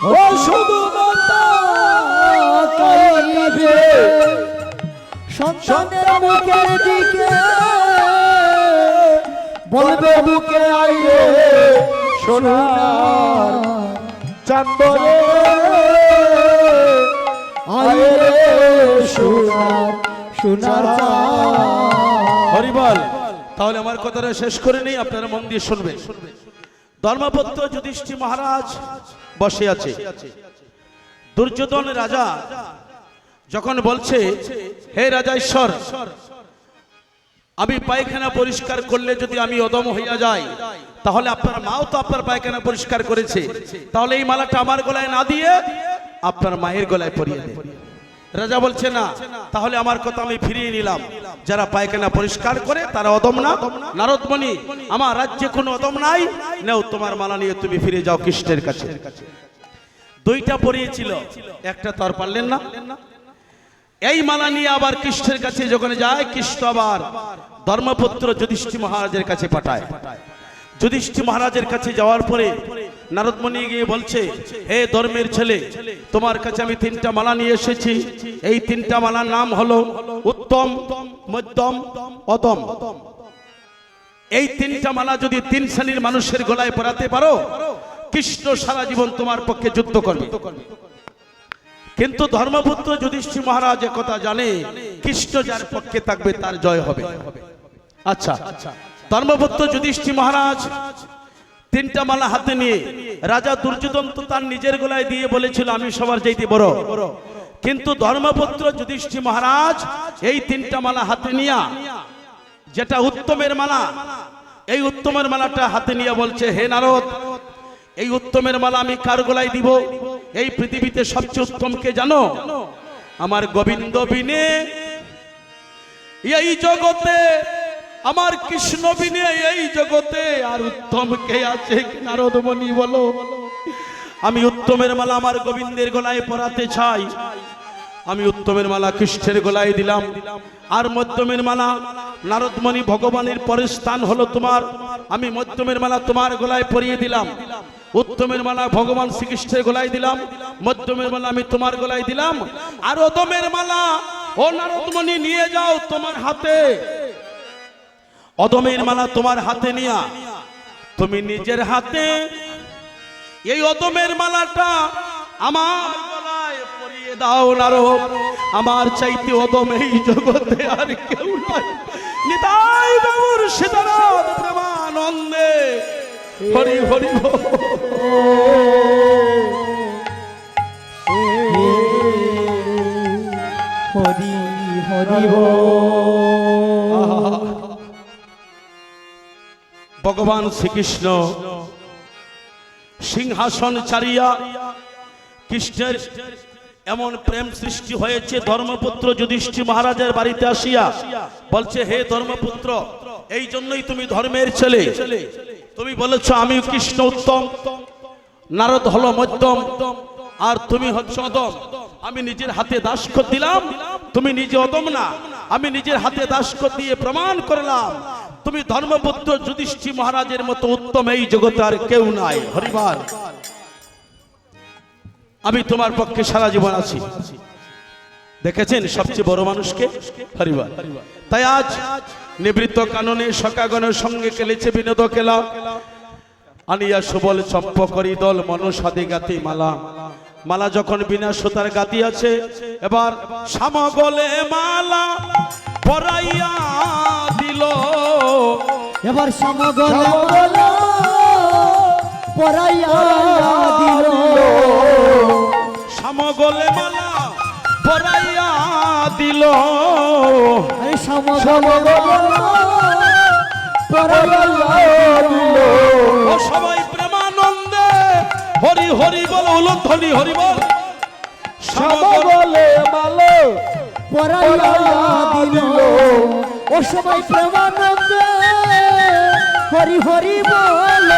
ও শুধু মাতা কাঁদিবে সন্তানের মুখের দিকে, বলবে বুকে আইরে সোনার চাঁদরে, আইরে সোনার সোনার হরিবল। তাহলে আমার কথাটা শেষ করে নেই, আপনারা মন দিয়ে শুনবেন। ধর্মপুত্র যুধিষ্ঠির মহারাজ বসে আছে। দুর্যোধন রাজা যখন বলছে, হে রাজা ঈশ্বর, আমি পায়খানা পরিষ্কার করলে যদি আমি অদম হইয়া যাই, তাহলে আপনার মাও তো আপনার পায়খানা পরিষ্কার করেছে, তাহলে এই মালাটা আমার গলায় না দিয়ে আপনার মায়ের গলায় পরিয়ে দেন। রাজা বলছে না, তাহলে আমার কথা আমি ফিরিয়ে নিলাম, যারা পায়খানা পরিষ্কার করে তারা অদম না। নারদমণি, আমার রাজ্যে কোনো অদম নাই, নাও তোমার মালা নিয়ে তুমি ফিরে যাও কৃষ্ণের কাছে। দুইটা পরিয়েছিল, একটা তো আর পারলেন না। এই মালা নিয়ে আবার কৃষ্ণের কাছে যখন যায়, কৃষ্ণ আবার ধর্মপুত্র যুধিষ্ঠির মহারাজের কাছে পাঠায়। যুধিষ্ঠির মহারাজের কাছে যাওয়ার পরে নারদমণি গিয়ে বলছে, হে ধর্মের ছেলে, তোমার কাছে আমি তিনটা মালা নিয়ে এসেছি। এই তিনটা মালার নাম হলো উত্তম, মধ্যম, অদম। এই তিনটা মালা যদি তিন শ্রেণীর মানুষের গলায় পরাতে পারো, কৃষ্ণ সারা জীবন তোমার পক্ষে যুদ্ধ করবে। কিন্তু ধর্মপুত্র যুধিষ্ঠির মহারাজ কথা জানে, কৃষ্ণ যার পক্ষে থাকবে তার জয় হবে। আচ্ছা, ধর্মপুত্র যুধিষ্ঠির মহারাজ তিনটা মালা হাতে নিয়ে, রাজা দুর্যোধন তো তার নিজের গলায় দিয়ে বলেছিল আমি সবার চাইতে বড়, কিন্তু ধর্মপুত্র যুধিষ্ঠির মহারাজ এই তিনটা মালা হাতে নিয়ে, যেটা উত্তমের মালা, এই উত্তমের মালাটা হাতে নিয়ে বলছে, হে নারদ, এই উত্তমের মালা আমি কার গলায় দিব? এই পৃথিবীতে সবচেয়ে উত্তম কে জানো? আমার গোবিন্দ বিনে এই জগতে, আমার কৃষ্ণ বিনে এই জগতে আর উত্তম কে আছে? নারদমণি বলো, আমি উত্তমের মালা আমার গোবিন্দের গলায় পরাতে চাই। আমি উত্তমের মালা কৃষ্ণের গলায় দিলাম। আর মধ্যমের মালা, নারদমণি ভগবানের পরের স্থান হলো তোমার, আমি মধ্যমের মালা তোমার গলায় পরিয়ে দিলাম। উত্তমের মালা ভগবান শ্রীকৃষ্ণের গলায় দিলাম, মধ্যমের মালা আমি তোমার গলায় দিলাম। আর অদমের মালা ও নারদমণি নিয়ে যাও তোমার হাতে। অদমের মালা তোমার হাতে নিয়া তুমি নিজের হাতে এই অদমের মালাটা আমার গলায় পরিয়ে দাও। নারদ, আমার চাইতে অদম এই জগতে আর কেউ নাই। নিতাই বাবুর সীতারাম প্রেমানন্দে হরি হরি হরি হরি। ভগবান শ্রীকৃষ্ণ সিংহাসন ছাড়িয়া, কৃষ্ণের এমন প্রেম সৃষ্টি হয়েছে, ধর্মপুত্র যুধিষ্ঠির মহারাজের বাড়িতে আসিয়া বলছে, হে ধর্মপুত্র, এই জন্যই তুমি ধর্মের ছেলে। তুমি বলেছ আমি কৃষ্ণ উত্তম, নারদ হলো মধ্যম, আর তুমি হচ্ছে অদম। আমি নিজের হাতে দাসখত দিলাম, তুমি নিজে অদম না। আমি নিজের হাতে দাসখত দিয়ে প্রমাণ করলাম তুমি ধর্মপুত্র যুধিষ্ঠির মহারাজের মতো উত্তম এই জগতে আর কেউ নাই। হরিবল। আমি তোমার পক্ষে সারা জীবন আছি। দেখেছেন সবচেয়ে বড় মানুষকে? হরিবল। তাই আজ নিবৃত্ত কাননে সকাগণের সঙ্গে খেলেছে বিনোদ খেলা, আনিয়া সুবল চম্প করি দল মনসাদে গাতি মালা। মালা যখন বিনা সুতার গাতি আছে, এবার সামগলে মালা পরাইয়া দিল। এবার সমগলা পরাইয়া দিল। সামগলে মালা পরাইয়া দিল। সমগলা পরাইয়া দিল। ও সবাই প্রেমানন্দে হরি হরি বল, উলধ্বনি হরি বল। সমগলে মালা পরাইয়া দিল। ও সবাই প্রেমানন্দে হরি হরি বল।